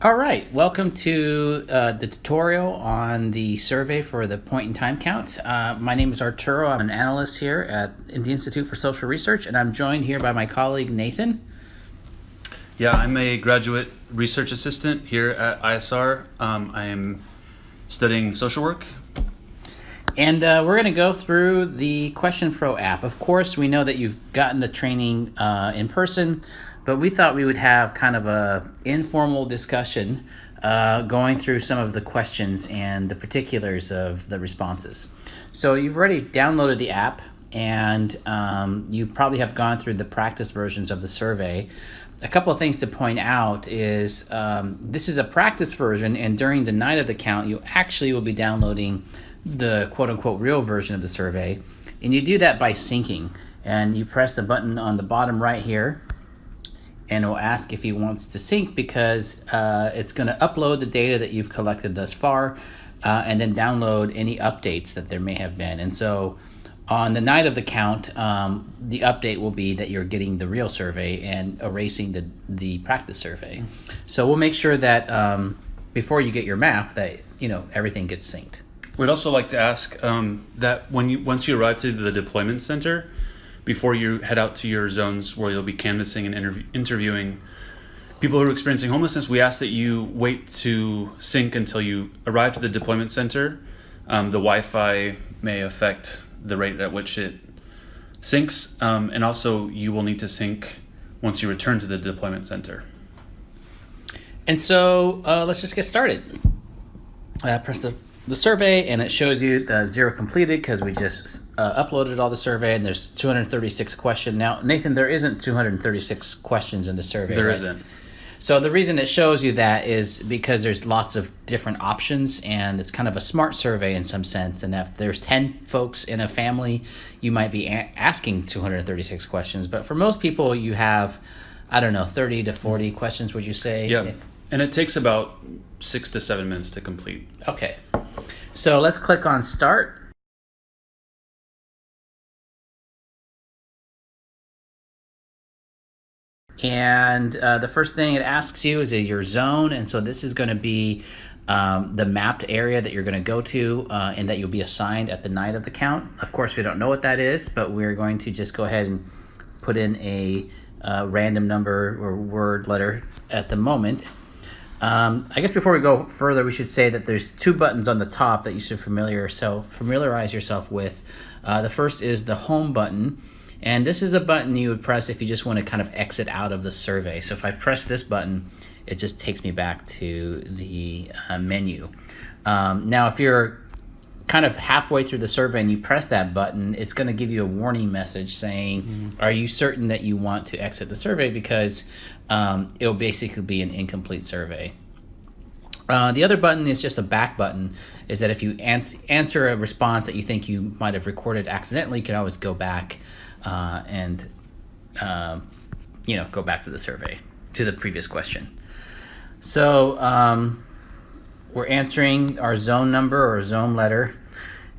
All right, welcome to the tutorial on the survey for the point in time count. My name is Arturo. I'm an analyst here in the Institute for Social Research, and I'm joined here by my colleague Nathan. Yeah, I'm a graduate research assistant here at ISR. I am studying social work. And we're going to go through the Question Pro app. Of course, we know that you've gotten the training in person, but we thought we would have kind of a informal discussion going through some of the questions and the particulars of the responses. So you've already downloaded the app, and you probably have gone through the practice versions of the survey. A couple of things to point out is this is a practice version, and during the night of the count, you actually will be downloading the quote-unquote real version of the survey. And you do that by syncing. And you press the button on the bottom right here, and it will ask if he wants to sync because it's going to upload the data that you've collected thus far and then download any updates that there may have been. And so on the night of the count, the update will be that you're getting the real survey and erasing the practice survey. So we'll make sure that before you get your map that everything gets synced. We'd also like to ask that once you arrive to the deployment center, before you head out to your zones where you'll be canvassing and interviewing people who are experiencing homelessness, we ask that you wait to sync until you arrive to the deployment center. The Wi-Fi may affect the rate at which it syncs, and also you will need to sync once you return to the deployment center. And so let's just get started. Press the survey, and it shows you the 0 completed because we just uploaded all the survey, and there's 236 questions. Now, Nathan, there isn't 236 questions in the survey. There right? isn't. So the reason it shows you that is because there's lots of different options, and it's kind of a smart survey in some sense. And if there's 10 folks in a family, you might be asking 236 questions. But for most people, you have, 30 to 40 questions, would you say? Yeah, and it takes about 6 to 7 minutes to complete. Okay. So let's click on Start. And the first thing it asks you is your zone. And so this is going to be the mapped area that you're going to go to and that you'll be assigned at the night of the count. Of course, we don't know what that is, but we're going to just go ahead and put in a random number or word letter at the moment. I guess before we go further, we should say that there's 2 buttons on the top that you should familiarize yourself with. The first is the Home button, and this is the button you would press if you just want to kind of exit out of the survey. So if I press this button, it just takes me back to the menu. Now, if you're kind of halfway through the survey and you press that button, it's going to give you a warning message saying, are you certain that you want to exit the survey? Because it'll basically be an incomplete survey. The other button is just a back button, is that if you answer a response that you think you might have recorded accidentally, you can always go back and go back to the survey, to the previous question. So we're answering our zone number or zone letter.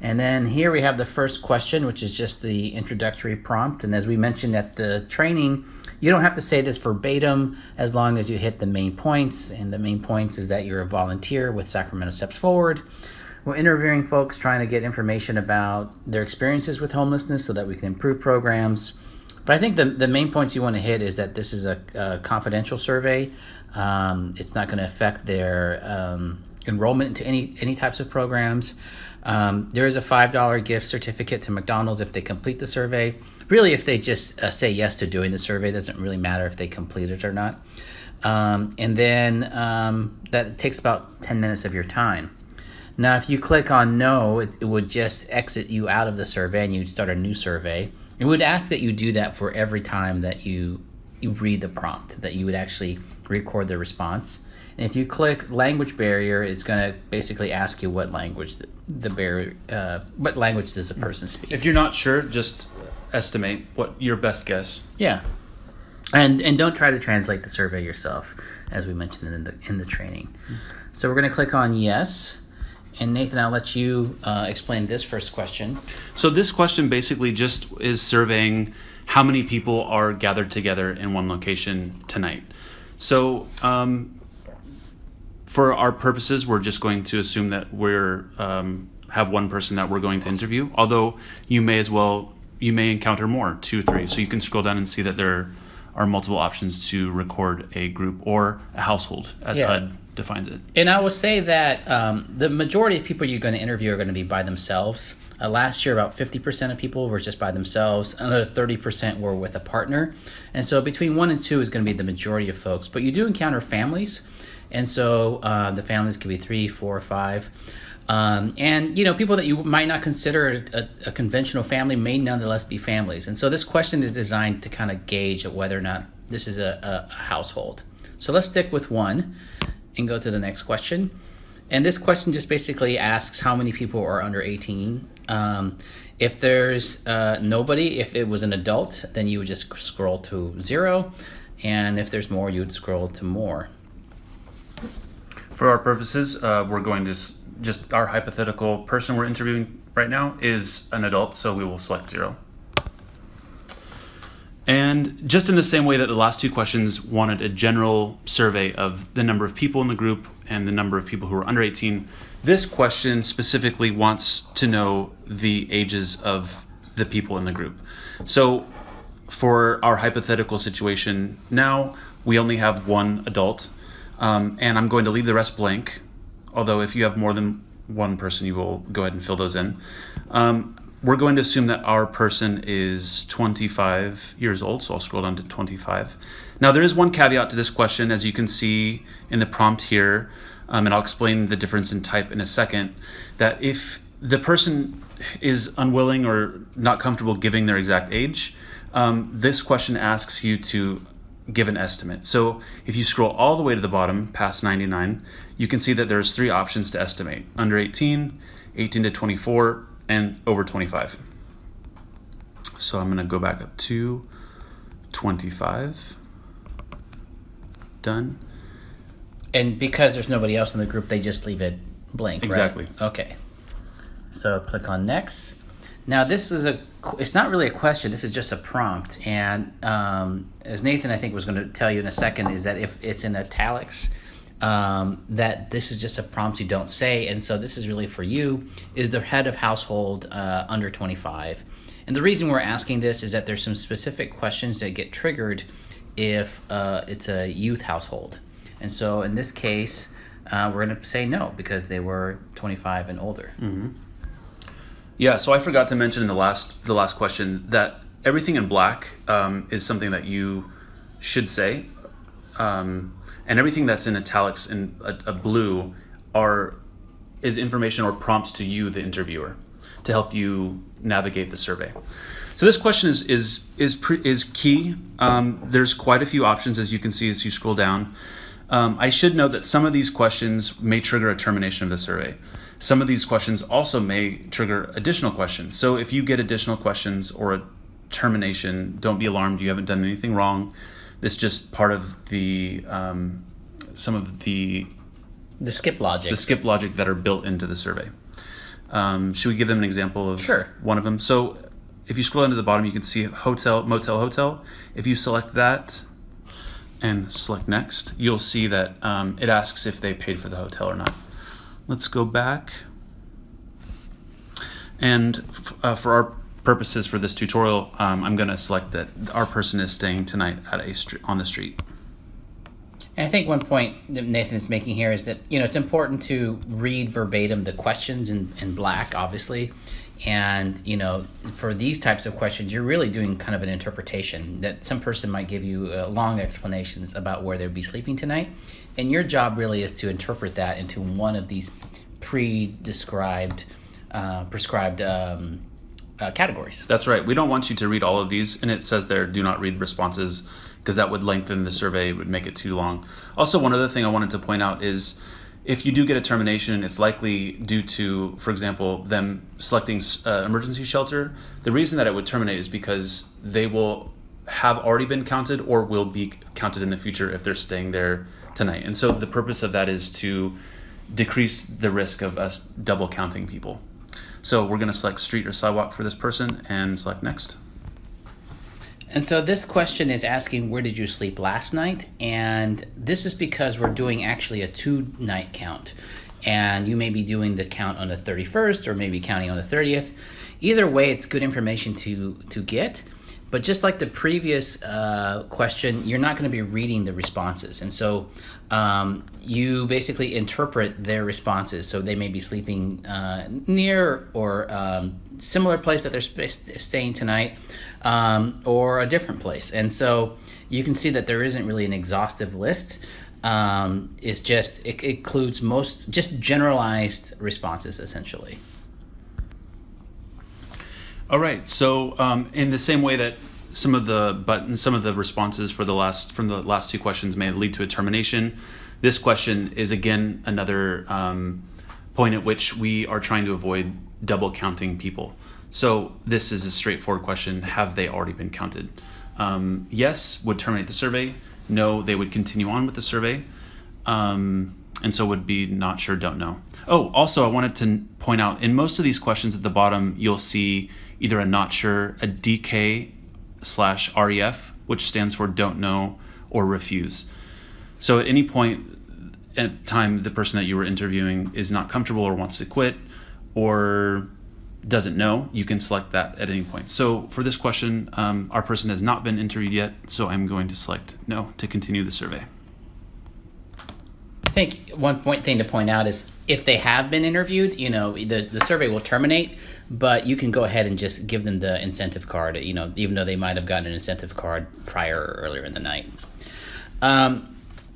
And then here we have the first question, which is just the introductory prompt. And as we mentioned at the training, you don't have to say this verbatim as long as you hit the main points. And the main points is that you're a volunteer with Sacramento Steps Forward. We're interviewing folks trying to get information about their experiences with homelessness so that we can improve programs. But I think the main points you want to hit is that this is a confidential survey. It's not going to affect their enrollment into any types of programs. There is a $5 gift certificate to McDonald's if they complete the survey. Really, if they just say yes to doing the survey, it doesn't really matter if they complete it or not. And then that takes about 10 minutes of your time. Now, if you click on no, it would just exit you out of the survey and you'd start a new survey. It would ask that you do that for every time that you read the prompt, that you would actually record the response. And if you click language barrier, it's going to basically ask you what language what language does a person speak. If you're not sure, just estimate what your best guess. Yeah, and don't try to translate the survey yourself, as we mentioned in the training. So we're going to click on yes. And Nathan, I'll let you explain this first question. So this question basically just is surveying how many people are gathered together in one location tonight. So For our purposes, we're just going to assume that we're have one person that we're going to interview. Although you may encounter more, 2, 3. So you can scroll down and see that there are multiple options to record a group or a household, as HUD defines it. And I will say that the majority of people you're going to interview are going to be by themselves. Last year, about 50% of people were just by themselves. Another 30% were with a partner. And so between 1 and 2 is going to be the majority of folks. But you do encounter families. And so the families could be 3, 4, 5. And, people that you might not consider a conventional family may nonetheless be families. And so this question is designed to kind of gauge whether or not this is a household. So let's stick with 1 and go to the next question. And this question just basically asks how many people are under 18. If there's nobody, if it was an adult, then you would just scroll to 0. And if there's more, you would scroll to more. For our purposes, we're going to just our hypothetical person we're interviewing right now is an adult, so we will select 0. And just in the same way that the last 2 questions wanted a general survey of the number of people in the group and the number of people who are under 18, this question specifically wants to know the ages of the people in the group. So for our hypothetical situation now, we only have 1 adult, and I'm going to leave the rest blank. Although if you have more than 1 person, you will go ahead and fill those in. We're going to assume that our person is 25 years old, so I'll scroll down to 25. Now, there is one caveat to this question, as you can see in the prompt here, and I'll explain the difference in type in a second, that if the person is unwilling or not comfortable giving their exact age, this question asks you to give an estimate. So if you scroll all the way to the bottom, past 99, you can see that there's 3 options to estimate: under 18, 18 to 24, and over 25. So I'm going to go back up to 25. Done. And because there's nobody else in the group, they just leave it blank, Exactly. Right? Okay. So click on next. Now it's not really a question, this is just a prompt. And as Nathan, I think, was going to tell you in a second, is that if it's in italics, that this is just a prompt you don't say. And so this is really for you, is the head of household under 25. And the reason we're asking this is that there's some specific questions that get triggered if it's a youth household. And so in this case, we're going to say no, because they were 25 and older. Mm-hmm. Yeah, so I forgot to mention in the last question that everything in black is something that you should say, and everything that's in italics in a blue is information or prompts to you, the interviewer, to help you navigate the survey. So this question is key. There's quite a few options, as you can see as you scroll down. I should note that some of these questions may trigger a termination of the survey. Some of these questions also may trigger additional questions. So if you get additional questions or a termination, don't be alarmed. You haven't done anything wrong. This is just part of the some of the skip logic. The skip logic that are built into the survey. Should we give them an example of one of them? So if you scroll down to the bottom, you can see hotel, motel, hotel. If you select that and select next, you'll see that it asks if they paid for the hotel or not. Let's go back. And for our purposes for this tutorial, I'm going to select that our person is staying tonight at on the street. And I think one point that Nathan is making here is that, it's important to read verbatim the questions in black, obviously. And, for these types of questions, you're really doing kind of an interpretation that some person might give you long explanations about where they'd be sleeping tonight. And your job really is to interpret that into one of these prescribed categories. That's right. We don't want you to read all of these. And it says there, do not read responses, because that would lengthen the survey, it would make it too long. Also, one other thing I wanted to point out is if you do get a termination, it's likely due to, for example, them selecting emergency shelter. The reason that it would terminate is because they will have already been counted or will be counted in the future if they're staying there tonight. And so the purpose of that is to decrease the risk of us double counting people. So we're going to select street or sidewalk for this person and select next. And so this question is asking, where did you sleep last night? And this is because we're doing actually a 2-night count. And you may be doing the count on the 31st or maybe counting on the 30th. Either way, it's good information to get. But just like the previous question, you're not going to be reading the responses. And so you basically interpret their responses. So they may be sleeping near or similar place that they're staying tonight, or a different place. And so you can see that there isn't really an exhaustive list. It includes just generalized responses, essentially. All right. So in the same way that some of the responses from the last two questions may lead to a termination, this question is again another point at which we are trying to avoid double counting people. So this is a straightforward question: have they already been counted? Yes would terminate the survey. No, they would continue on with the survey. And so would be not sure, don't know. Oh, also I wanted to point out, in most of these questions at the bottom, you'll see either a not sure, a DK/REF, which stands for don't know, or refuse. So at any point at time the person that you were interviewing is not comfortable or wants to quit or doesn't know, you can select that at any point. So for this question, our person has not been interviewed yet, so I'm going to select no to continue the survey. I think one thing to point out is if they have been interviewed, the survey will terminate, but you can go ahead and just give them the incentive card, even though they might have gotten an incentive card prior or earlier in the night.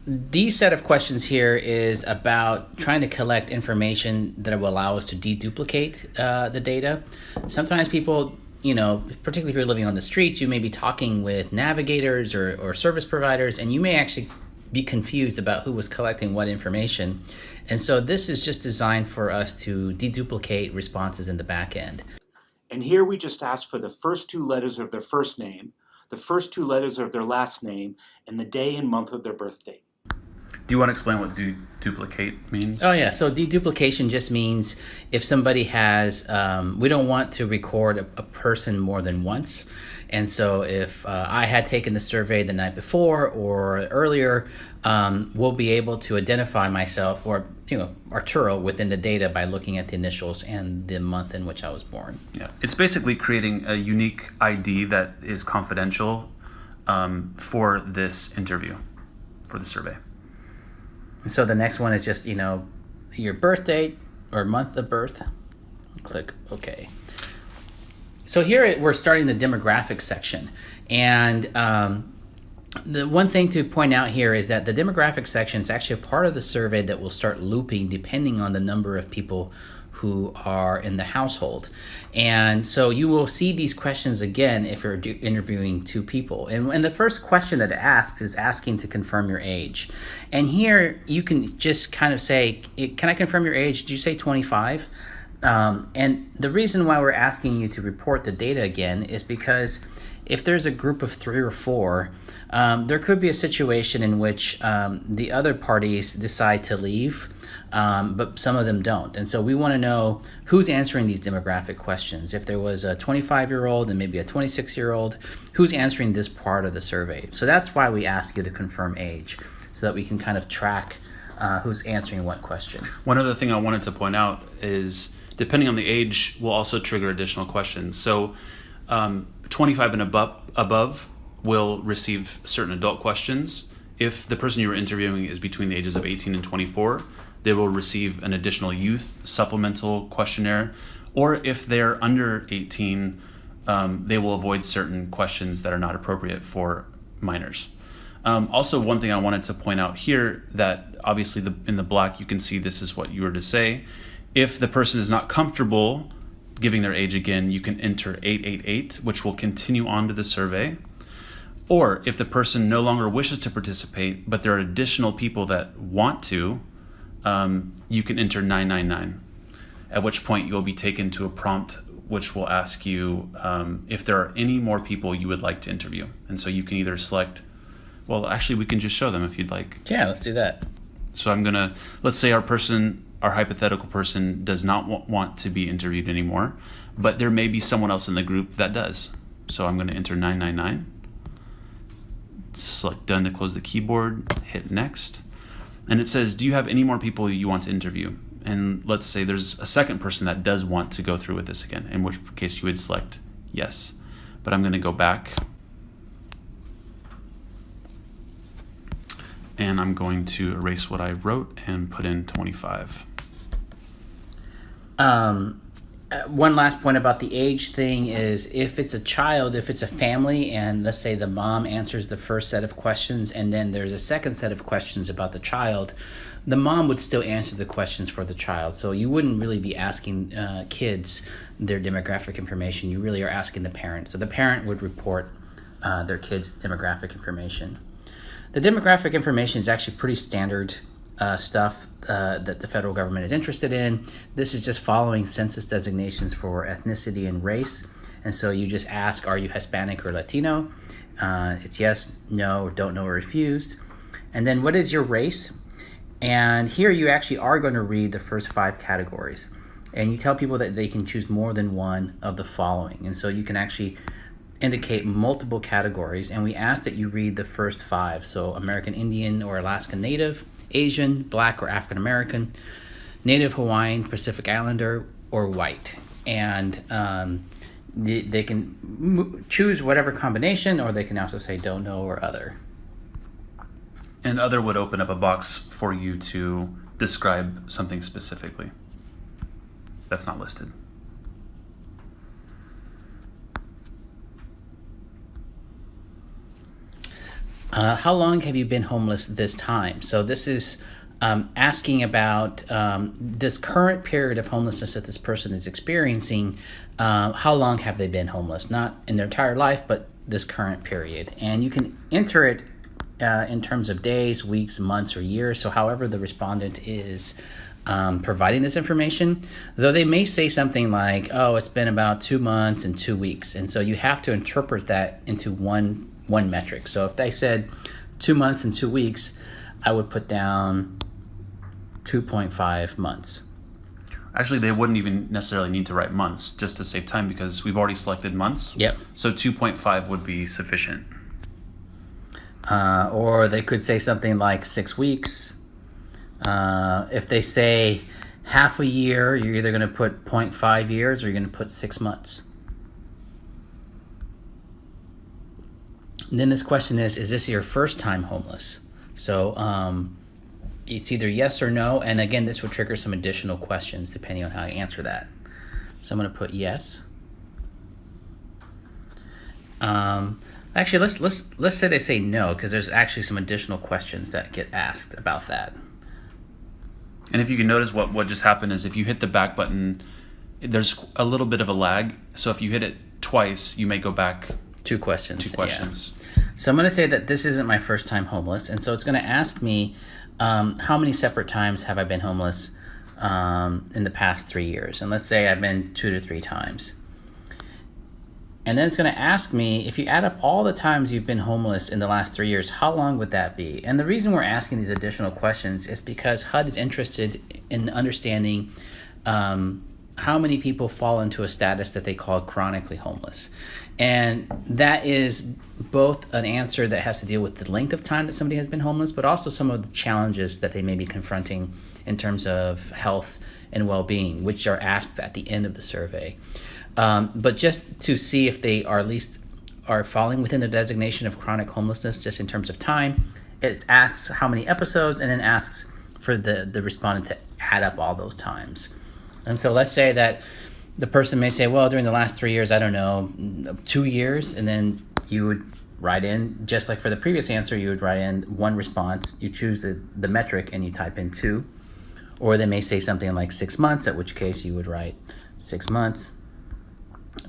These set of questions here is about trying to collect information that will allow us to deduplicate the data. Sometimes people, particularly if you're living on the streets, you may be talking with navigators or service providers, and you may actually be confused about who was collecting what information. And so this is just designed for us to deduplicate responses in the back end. And here we just ask for the first 2 letters of their first name, the first 2 letters of their last name, and the day and month of their birthday. Do you want to explain what duplicate means? Oh yeah, so deduplication just means if somebody has, we don't want to record a person more than once. And so if I had taken the survey the night before or earlier, we'll be able to identify myself or Arturo within the data by looking at the initials and the month in which I was born. Yeah, it's basically creating a unique ID that is confidential for this interview, for the survey. And so the next one is just, your birth date or month of birth. Click OK. So here we're starting the demographics section. And the one thing to point out here is that the demographics section is actually a part of the survey that will start looping depending on the number of people who are in the household. And so you will see these questions again if you're interviewing 2 people. And the first question that it asks is asking to confirm your age. And here you can just kind of say, can I confirm your age? Did you say 25? And the reason why we're asking you to report the data again is because if there's a group of 3 or 4, there could be a situation in which the other parties decide to leave, but some of them don't. And so we want to know who's answering these demographic questions. If there was a 25-year-old and maybe a 26-year-old, who's answering this part of the survey? So that's why we ask you to confirm age, so that we can kind of track who's answering what question. One other thing I wanted to point out is, depending on the age, will also trigger additional questions. So 25 and above will receive certain adult questions. If the person you were interviewing is between the ages of 18 and 24, they will receive an additional youth supplemental questionnaire. Or if they're under 18, they will avoid certain questions that are not appropriate for minors. Also, one thing I wanted to point out here, that obviously in the black you can see this is what you were to say. If the person is not comfortable giving their age again, you can enter 888, which will continue on to the survey. Or if the person no longer wishes to participate, but there are additional people that want to, you can enter 999, at which point you'll be taken to a prompt which will ask you if there are any more people you would like to interview. And so you can either select, well, actually we can just show them if you'd like. Yeah, let's do that. So let's say our hypothetical person does not want to be interviewed anymore, but there may be someone else in the group that does. So I'm going to enter 999. Select done to close the keyboard, hit next. And it says, do you have any more people you want to interview? And let's say there's a second person that does want to go through with this again, in which case you would select yes. But I'm going to go back. And I'm going to erase what I wrote and put in 25. One last point about the age thing is if it's a child, if it's a family, and let's say the mom answers the first set of questions and then there's a second set of questions about the child, the mom would still answer the questions for the child. So you wouldn't really be asking kids their demographic information. You really are asking the parent. So the parent would report their kids' demographic information. The demographic information is actually pretty standard stuff that the federal government is interested in. This is just following census designations for ethnicity and race. And so you just ask, are you Hispanic or Latino? It's yes, no, don't know, or refused. And then what is your race? And here you actually are going to read the first 5 categories. And you tell people that they can choose more than one of the following. And so you can actually indicate multiple categories. And we ask that you read the first 5. So American Indian or Alaska Native, Asian, Black or African American, Native Hawaiian, Pacific Islander, or white. And they can choose whatever combination, or they can also say don't know or other. And other would open up a box for you to describe something specifically that's not listed. How long have you been homeless this time? So this is asking about this current period of homelessness that this person is experiencing. How long have they been homeless? Not in their entire life, but this current period. And you can enter it in terms of days, weeks, months, or years. So however the respondent is providing this information, though they may say something like, oh, it's been about 2 months and 2 weeks. And so you have to interpret that into one metric. So if they said 2 months and 2 weeks, I would put down 2.5 months. Actually, they wouldn't even necessarily need to write months just to save time because we've already selected months. Yep. So 2.5 would be sufficient. Or they could say something like 6 weeks. If they say half a year, you're either going to put 0.5 years or you're going to put 6 months. And then this question is this your first time homeless? So it's either yes or no. And again, this will trigger some additional questions depending on how you answer that. So I'm going to put yes. Actually, let's say they say no, because there's actually some additional questions that get asked about that. And if you can notice what just happened is if you hit the back button, there's a little bit of a lag. So if you hit it twice, you may go back 2 questions. 2 questions. Yeah. So I'm going to say that this isn't my first time homeless. And so it's going to ask me how many separate times have I been homeless in the past 3 years. And let's say I've been 2 to 3 times. And then it's going to ask me, if you add up all the times you've been homeless in the last 3 years, how long would that be? And the reason we're asking these additional questions is because HUD is interested in understanding how many people fall into a status that they call chronically homeless. And that is both an answer that has to deal with the length of time that somebody has been homeless, but also some of the challenges that they may be confronting in terms of health and well-being, which are asked at the end of the survey. But just to see if they are at least are falling within the designation of chronic homelessness, just in terms of time, it asks how many episodes and then asks for the respondent to add up all those times. And so let's say that the person may say, well, during the last 3 years, I don't know, 2 years, and then you would write in, just like for the previous answer, you would write in one response, you choose the metric, and you type in 2. Or they may say something like 6 months, at which case you would write 6 months.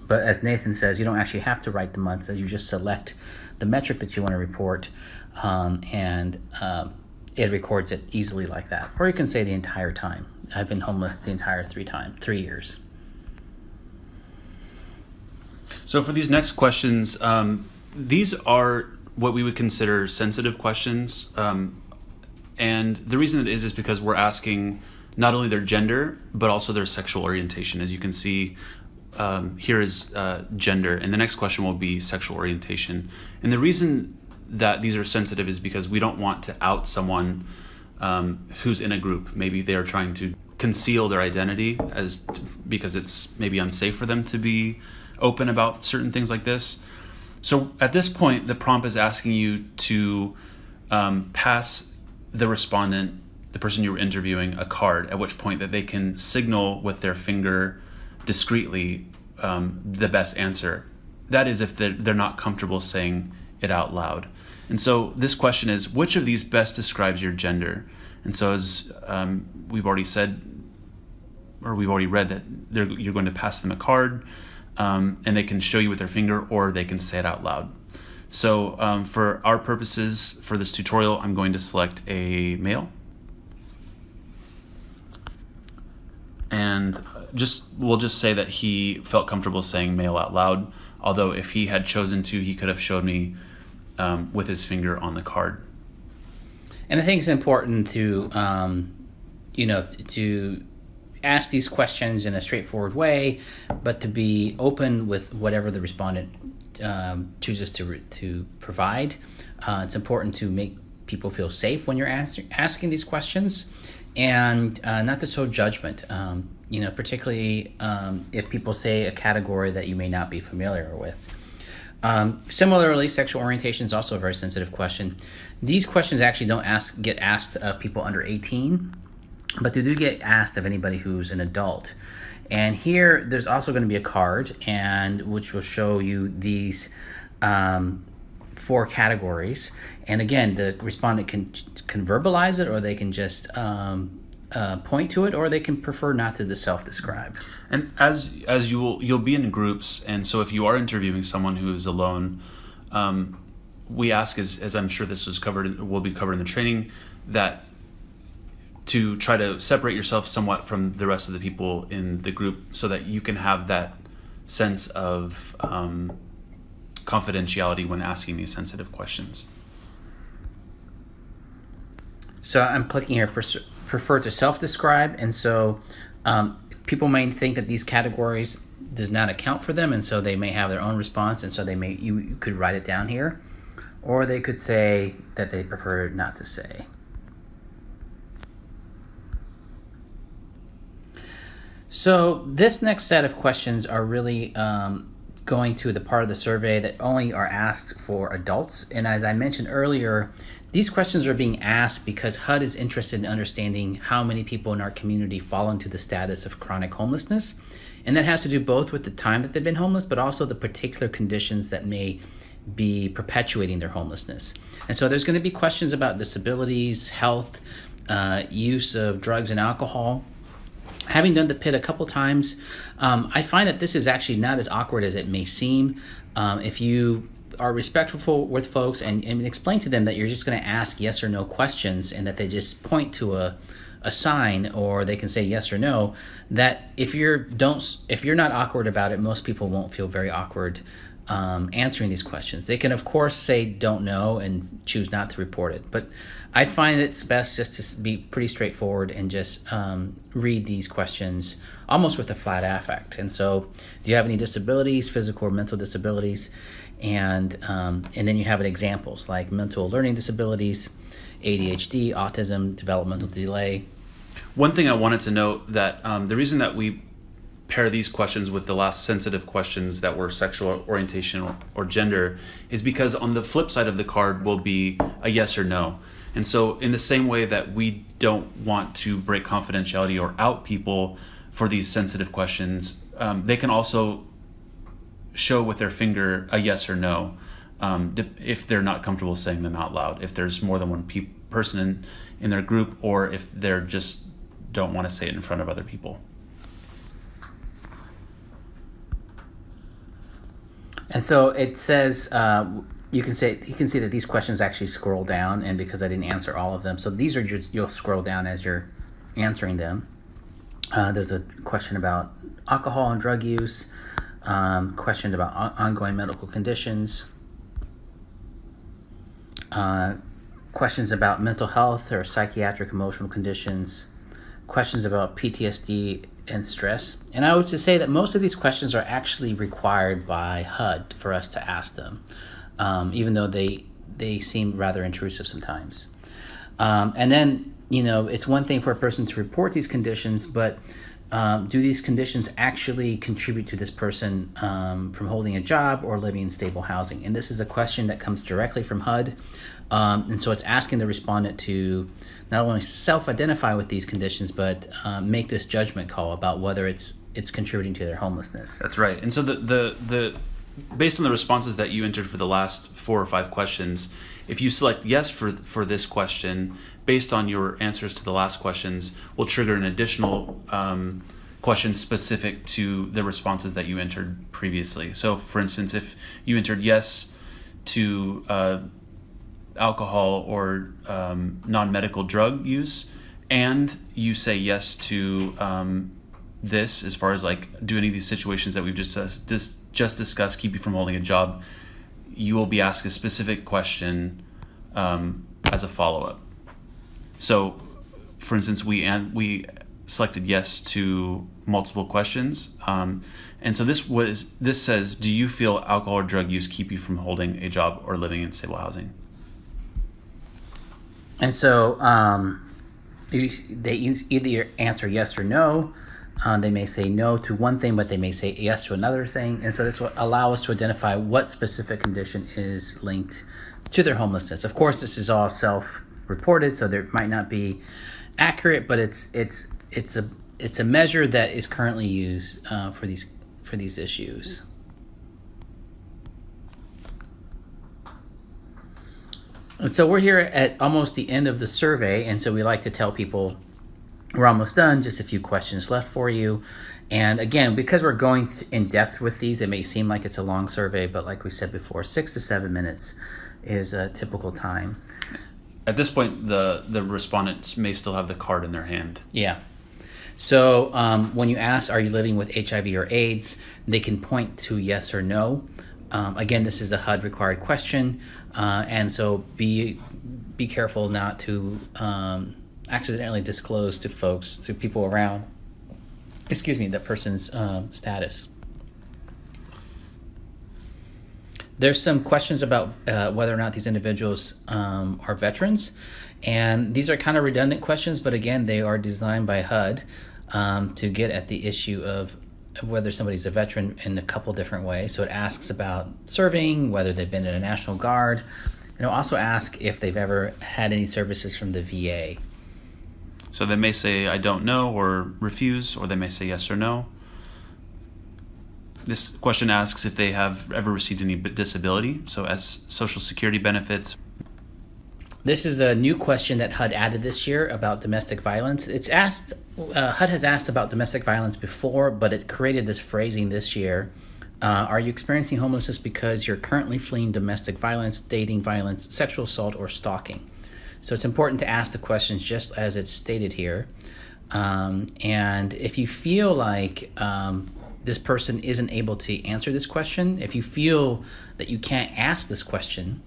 But as Nathan says, you don't actually have to write the months, as you just select the metric that you want to report, and it records it easily like that. Or you can say the entire time. I've been homeless the entire 3 years. So for these next questions, these are what we would consider sensitive questions. And the reason it is because we're asking not only their gender, but also their sexual orientation. As you can see, here is gender, and the next question will be sexual orientation. And the reason that these are sensitive is because we don't want to out someone who's in a group. Maybe they are trying to conceal their identity because it's maybe unsafe for them to be open about certain things like this. So at this point, the prompt is asking you to pass the respondent, the person you were interviewing, a card, at which point that they can signal with their finger discreetly the best answer. That is if they're not comfortable saying it out loud. And so this question is, which of these best describes your gender? And so as we've already said, or we've already read, that you're going to pass them a card, and they can show you with their finger, or they can say it out loud. So for our purposes for this tutorial, I'm going to select a male. And we'll just say that he felt comfortable saying male out loud, although if he had chosen to, he could have showed me with his finger on the card. And I think it's important to, to ask these questions in a straightforward way, but to be open with whatever the respondent chooses to provide. It's important to make people feel safe when you're asking these questions, and not to show judgment. Particularly if people say a category that you may not be familiar with. Similarly, sexual orientation is also a very sensitive question. These questions actually don't get asked of people under 18, but they do get asked of anybody who's an adult. And here, there's also going to be a card, which will show you these 4 categories. And again, the respondent can verbalize it, or they can just point to it, or they can prefer not to self-describe. And as you'll be in groups, and so if you are interviewing someone who is alone, we ask, as I'm sure this will be covered in the training, that to try to separate yourself somewhat from the rest of the people in the group, so that you can have that sense of confidentiality when asking these sensitive questions. So I'm clicking here, prefer to self-describe, and so people may think that these categories does not account for them, and so they may have their own response, and so you could write it down here, or they could say that they prefer not to say. So this next set of questions are really going to the part of the survey that only are asked for adults, and as I mentioned earlier, these questions are being asked because HUD is interested in understanding how many people in our community fall into the status of chronic homelessness. And that has to do both with the time that they've been homeless, but also the particular conditions that may be perpetuating their homelessness. And so there's going to be questions about disabilities, health, use of drugs and alcohol. Having done the PIT a couple times, I find that this is actually not as awkward as it may seem. If you are respectful with folks and explain to them that you're just going to ask yes or no questions, and that they just point to a sign, or they can say yes or no, that if you're not awkward about it, most people won't feel very awkward answering these questions. They can of course say don't know and choose not to report it, but I find it's best just to be pretty straightforward and just read these questions almost with a flat affect. And so, do you have any disabilities, physical or mental disabilities? And then you have examples like mental learning disabilities, ADHD, autism, developmental delay. One thing I wanted to note, that the reason that we pair these questions with the last sensitive questions that were sexual orientation or gender is because on the flip side of the card will be a yes or no. And so in the same way that we don't want to break confidentiality or out people for these sensitive questions, they can also show with their finger a yes or no if they're not comfortable saying them out loud, if there's more than one person in their group, or if they're just don't want to say it in front of other people. And so it says you can see that these questions actually scroll down, and because I didn't answer all of them, so these are just, you'll scroll down as you're answering them. There's a question about alcohol and drug use, question about ongoing medical conditions, questions about mental health or psychiatric emotional conditions, questions about PTSD and stress. And I would just say that most of these questions are actually required by HUD for us to ask them, even though they they seem rather intrusive sometimes. And then, it's one thing for a person to report these conditions, but do these conditions actually contribute to this person from holding a job or living in stable housing? And this is a question that comes directly from HUD. And so it's asking the respondent to not only self-identify with these conditions, but make this judgment call about whether it's contributing to their homelessness. That's right. And so the based on the responses that you entered for the last 4 or 5 questions, if you select yes for this question, based on your answers to the last questions, will trigger an additional question specific to the responses that you entered previously. So, for instance, if you entered yes to alcohol or non-medical drug use, and you say yes to this, as far as like, do any of these situations that we've just discussed keep you from holding a job, you will be asked a specific question as a follow-up. So, for instance, we selected yes to multiple questions, and so this says, do you feel alcohol or drug use keep you from holding a job or living in stable housing? And so they either answer yes or no. They may say no to one thing, but they may say yes to another thing. And so this will allow us to identify what specific condition is linked to their homelessness. Of course, this is all self-reported, so there might not be accurate, but it's a measure that is currently used for these issues. And so we're here at almost the end of the survey, and so we like to tell people we're almost done, just a few questions left for you. And again, because we're going in depth with these, it may seem like it's a long survey, but like we said before, 6 to 7 minutes is a typical time. At this point, the respondents may still have the card in their hand. Yeah. So when you ask, are you living with HIV or AIDS, they can point to yes or no. Again, this is a HUD required question, and so be careful not to accidentally disclose to people around, that person's status. There's some questions about whether or not these individuals are veterans, and these are kind of redundant questions, but again, they are designed by HUD to get at the issue of whether somebody's a veteran in a couple different ways. So it asks about serving, whether they've been in a National Guard, and it'll also ask if they've ever had any services from the VA. So they may say, I don't know, or refuse, or they may say yes or no. This question asks if they have ever received any disability, so as Social Security benefits. This is a new question that HUD added this year about domestic violence. HUD has asked about domestic violence before, but it created this phrasing this year. Are you experiencing homelessness because you're currently fleeing domestic violence, dating violence, sexual assault, or stalking? So it's important to ask the questions just as it's stated here. And if you feel like this person isn't able to answer this question, if you feel that you can't ask this question,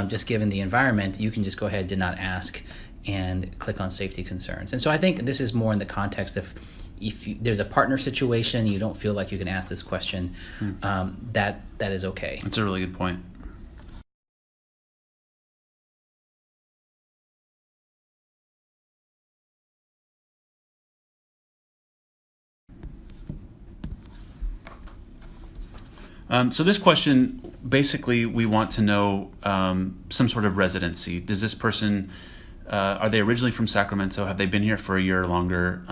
just given the environment, you can just go ahead, did not ask, and click on safety concerns. And so I think this is more in the context of if there's a partner situation, you don't feel like you can ask this question, that is okay. That's a really good point. So this question, basically, we want to know some sort of residency. Does this person, are they originally from Sacramento? Have they been here for a year or longer?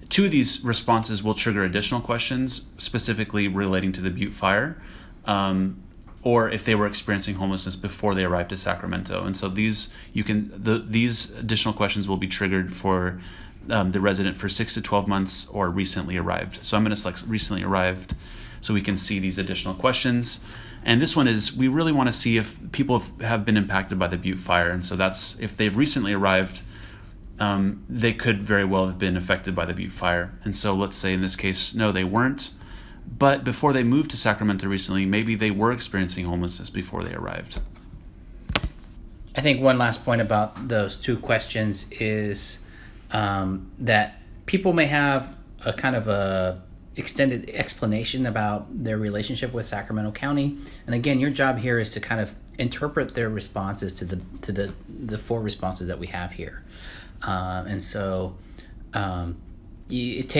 2 of these responses will trigger additional questions, specifically relating to the Butte fire, or if they were experiencing homelessness before they arrived to Sacramento. And so these additional questions will be triggered for the resident for 6 to 12 months or recently arrived. So I'm going to select recently arrived, so we can see these additional questions. And this one is, we really want to see if people have been impacted by the Butte fire. And so that's, if they've recently arrived, they could very well have been affected by the Butte fire. And so let's say in this case, no, they weren't. But before they moved to Sacramento recently, maybe they were experiencing homelessness before they arrived. I think one last point about those 2 questions is that people may have a kind of a extended explanation about their relationship with Sacramento County. And again, your job here is to kind of interpret their responses to the four responses that we have here. And so it takes